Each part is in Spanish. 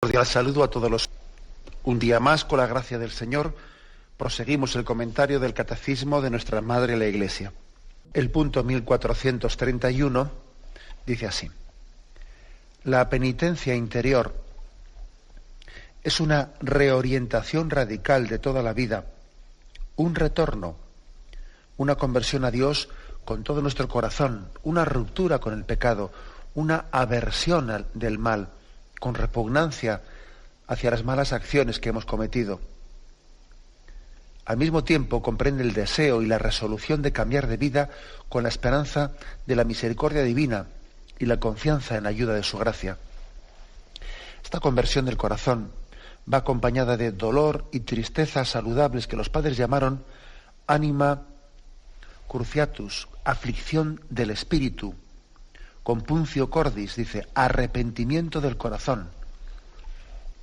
Cordial saludo a todos los. Un día más, con la gracia del Señor, proseguimos el comentario del Catecismo de nuestra Madre la Iglesia. El punto 1431 dice así: la penitencia interior es una reorientación radical de toda la vida, un retorno, una conversión a Dios con todo nuestro corazón, una ruptura con el pecado, una aversión del mal, con repugnancia hacia las malas acciones que hemos cometido. Al mismo tiempo comprende el deseo y la resolución de cambiar de vida con la esperanza de la misericordia divina y la confianza en la ayuda de su gracia. Esta conversión del corazón va acompañada de dolor y tristeza saludables que los padres llamaron anima cruciatus, aflicción del espíritu, compuncio cordis, dice, arrepentimiento del corazón.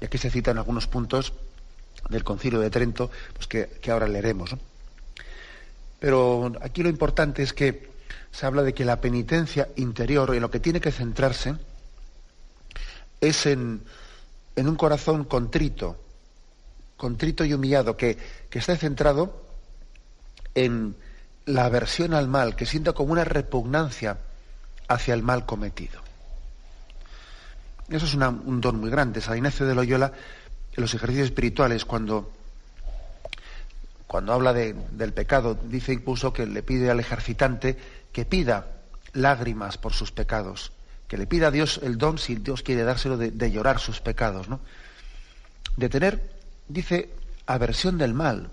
Y aquí se citan algunos puntos del Concilio de Trento, pues que ahora leeremos, ¿no? Pero aquí lo importante es que se habla de que la penitencia interior, en lo que tiene que centrarse, es en un corazón contrito y humillado, que esté centrado en la aversión al mal, que sienta como una repugnancia hacia el mal cometido. Eso es un don muy grande. San Ignacio de Loyola, en los ejercicios espirituales, cuando habla del pecado, dice incluso que le pide al ejercitante que pida lágrimas por sus pecados, que le pida a Dios el don, si Dios quiere dárselo, de llorar sus pecados, ¿no? De tener, dice, aversión del mal.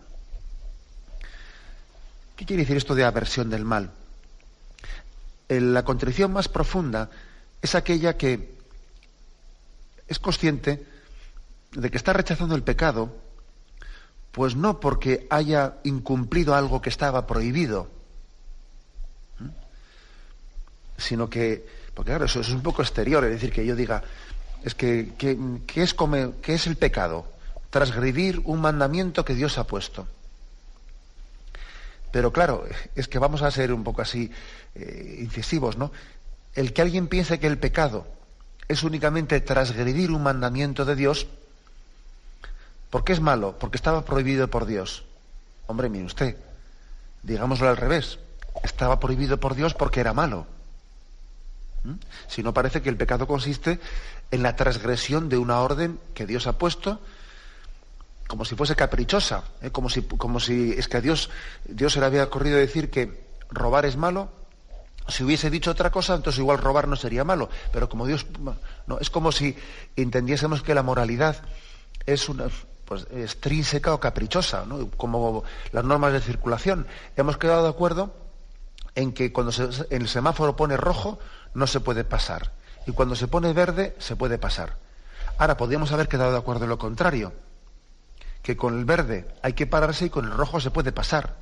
¿Qué quiere decir esto de aversión del mal? La contrición más profunda es aquella que es consciente de que está rechazando el pecado, pues no porque haya incumplido algo que estaba prohibido, sino que, porque claro, eso es un poco exterior, es decir, que yo diga, es ¿qué es el pecado? Transgredir un mandamiento que Dios ha puesto. Pero claro, es que vamos a ser un poco así incisivos, ¿no? El que alguien piense que el pecado es únicamente transgredir un mandamiento de Dios, ¿por qué es malo? Porque estaba prohibido por Dios. Hombre, mire usted, digámoslo al revés, estaba prohibido por Dios porque era malo. Si no, parece que el pecado consiste en la transgresión de una orden que Dios ha puesto, como si fuese caprichosa, como si es que a Dios se le había ocurrido decir que robar es malo. Si hubiese dicho otra cosa, entonces igual robar no sería malo, pero como Dios no, es como si entendiésemos que la moralidad es extrínseca o caprichosa, ¿no? Como las normas de circulación. Hemos quedado de acuerdo en que cuando el semáforo pone rojo no se puede pasar, y cuando se pone verde se puede pasar. Ahora, podríamos haber quedado de acuerdo en lo contrario, que con el verde hay que pararse y con el rojo se puede pasar.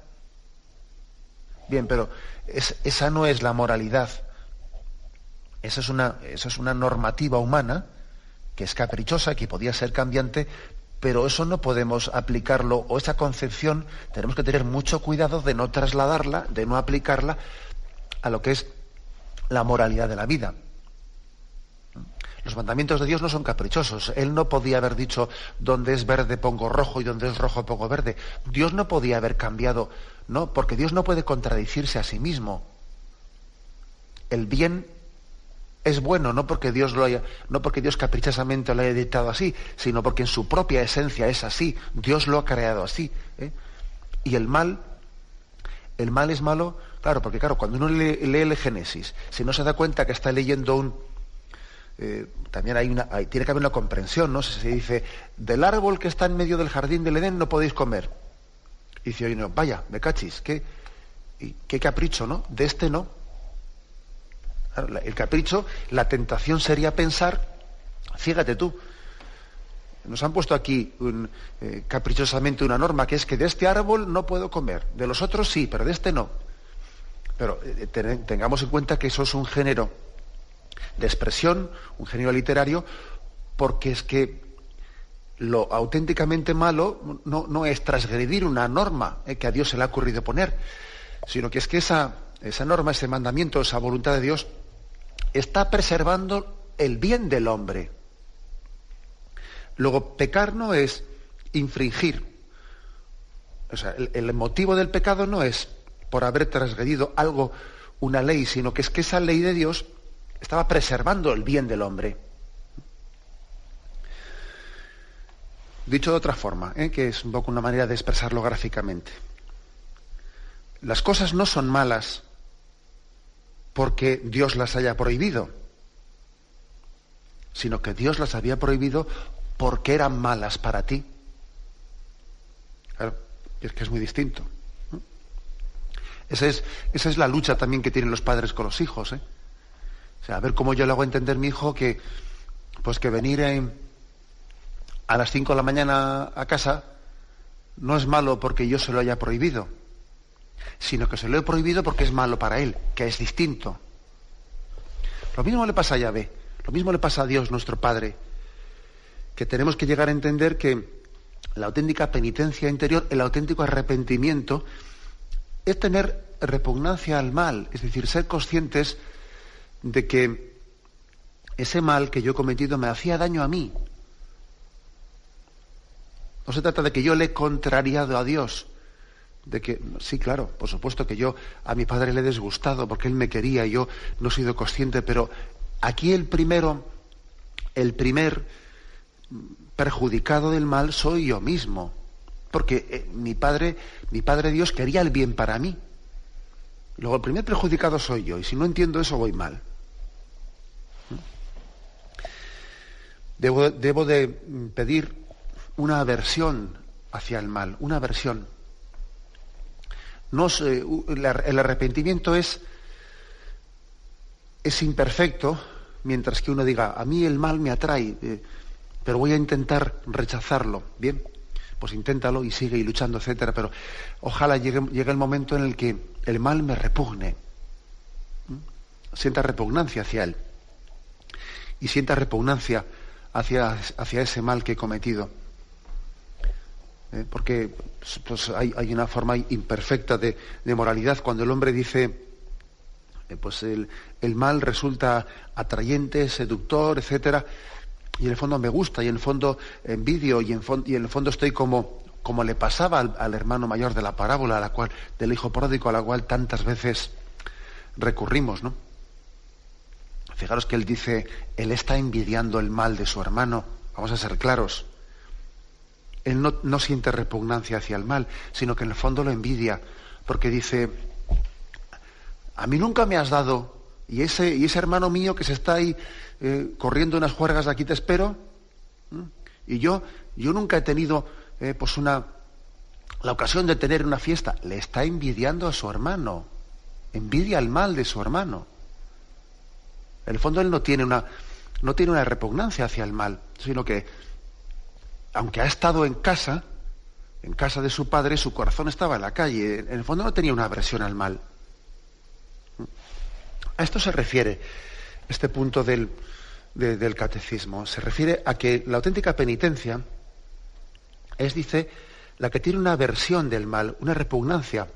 Bien, pero esa no es la moralidad. Esa es una normativa humana que es caprichosa, que podía ser cambiante, pero eso no podemos aplicarlo, o esa concepción tenemos que tener mucho cuidado de no trasladarla, de no aplicarla a lo que es la moralidad de la vida. Los mandamientos de Dios no son caprichosos. Él no podía haber dicho donde es verde pongo rojo y donde es rojo pongo verde. Dios no podía haber cambiado, ¿no? Porque Dios no puede contradecirse a sí mismo. El bien es bueno, no porque Dios caprichosamente lo haya dictado así, sino porque en su propia esencia es así. Dios lo ha creado así, ¿eh? Y el mal es malo, claro, porque cuando uno lee el Génesis, si no se da cuenta que está leyendo también tiene que haber una comprensión, ¿no? Se dice, del árbol que está en medio del jardín del Edén no podéis comer. Y dice, oye, no, vaya, me cachis, qué capricho, ¿no? De este no. Claro, el capricho, la tentación sería pensar, fíjate tú, nos han puesto aquí caprichosamente una norma, que es que de este árbol no puedo comer, de los otros sí, pero de este no. Pero tengamos en cuenta que eso es un género de expresión, un género literario, porque es que lo auténticamente malo no es transgredir una norma que a Dios se le ha ocurrido poner, sino que es que esa norma, ese mandamiento, esa voluntad de Dios está preservando el bien del hombre. Luego, pecar no es infringir. O sea, el motivo del pecado no es por haber transgredido algo, una ley, sino que es que esa ley de Dios estaba preservando el bien del hombre. Dicho de otra forma, que es un poco una manera de expresarlo gráficamente. Las cosas no son malas porque Dios las haya prohibido, sino que Dios las había prohibido porque eran malas para ti. Claro, es que es muy distinto. Esa es la lucha también que tienen los padres con los hijos. O sea, a ver cómo yo le hago entender a mi hijo que venir a las 5 de la mañana a casa no es malo porque yo se lo haya prohibido, sino que se lo he prohibido porque es malo para él, que es distinto. Lo mismo le pasa a Yahvé, lo mismo le pasa a Dios, nuestro Padre, que tenemos que llegar a entender que la auténtica penitencia interior, el auténtico arrepentimiento, es tener repugnancia al mal, es decir, ser conscientes de que ese mal que yo he cometido me hacía daño a mí. No se trata de que yo le he contrariado a Dios, de que, sí, claro, por supuesto que yo a mi padre le he disgustado porque él me quería y yo no he sido consciente, pero aquí el primer perjudicado del mal soy yo mismo, porque mi padre Dios quería el bien para mí. Luego el primer perjudicado soy yo, y si no entiendo eso voy mal. Debo de pedir una aversión hacia el mal, una aversión. El arrepentimiento es imperfecto, mientras que uno diga, a mí el mal me atrae, pero voy a intentar rechazarlo. Bien, pues inténtalo y sigue luchando, etcétera, pero ojalá llegue el momento en el que el mal me repugne, sienta repugnancia hacia él y sienta repugnancia hacia ese mal que he cometido. Porque pues hay una forma imperfecta de moralidad cuando el hombre dice pues el mal resulta atrayente, seductor, etcétera, y en el fondo me gusta, y en el fondo envidio, y en el fondo estoy como le pasaba al hermano mayor de la parábola, del hijo pródigo, a la cual tantas veces recurrimos, ¿no? Fijaros que él dice, él está envidiando el mal de su hermano. Vamos a ser claros. Él no siente repugnancia hacia el mal, sino que en el fondo lo envidia, porque dice, a mí nunca me has dado, y ese hermano mío que se está ahí corriendo unas juergas de aquí te espero, y yo nunca he tenido la ocasión de tener una fiesta. Le está envidiando a su hermano, envidia el mal de su hermano. En el fondo él no tiene una repugnancia hacia el mal, sino que aunque ha estado en casa de su padre, su corazón estaba en la calle. En el fondo no tenía una aversión al mal. A esto se refiere este punto del catecismo. Se refiere a que la auténtica penitencia es, dice, la que tiene una aversión del mal, una repugnancia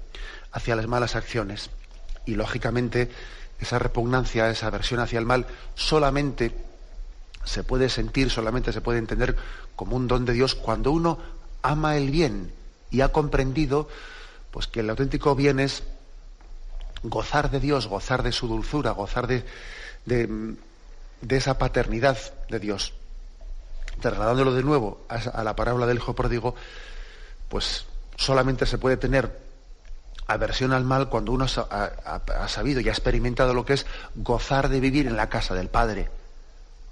hacia las malas acciones. Y lógicamente esa repugnancia, esa aversión hacia el mal, solamente se puede sentir, solamente se puede entender como un don de Dios cuando uno ama el bien y ha comprendido pues que el auténtico bien es gozar de Dios, gozar de su dulzura, gozar de esa paternidad de Dios. Trasladándolo de nuevo a la parábola del hijo pródigo, pues solamente se puede tener aversión al mal cuando uno ha sabido y ha experimentado lo que es gozar de vivir en la casa del Padre,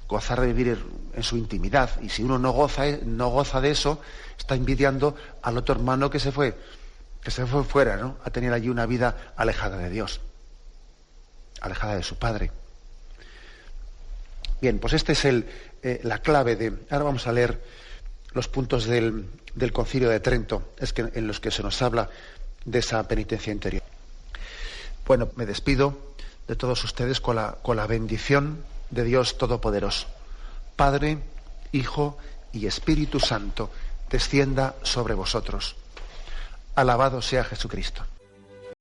gozar de vivir en su intimidad. Y si uno no goza de eso, está envidiando al otro hermano que se fue fuera, ¿no?, a tener allí una vida alejada de Dios, alejada de su Padre. Bien, pues este es la clave de... Ahora vamos a leer los puntos del Concilio de Trento, en los que se nos habla de esa penitencia interior. Bueno, me despido de todos ustedes con la bendición de Dios Todopoderoso. Padre, Hijo y Espíritu Santo, descienda sobre vosotros. Alabado sea Jesucristo.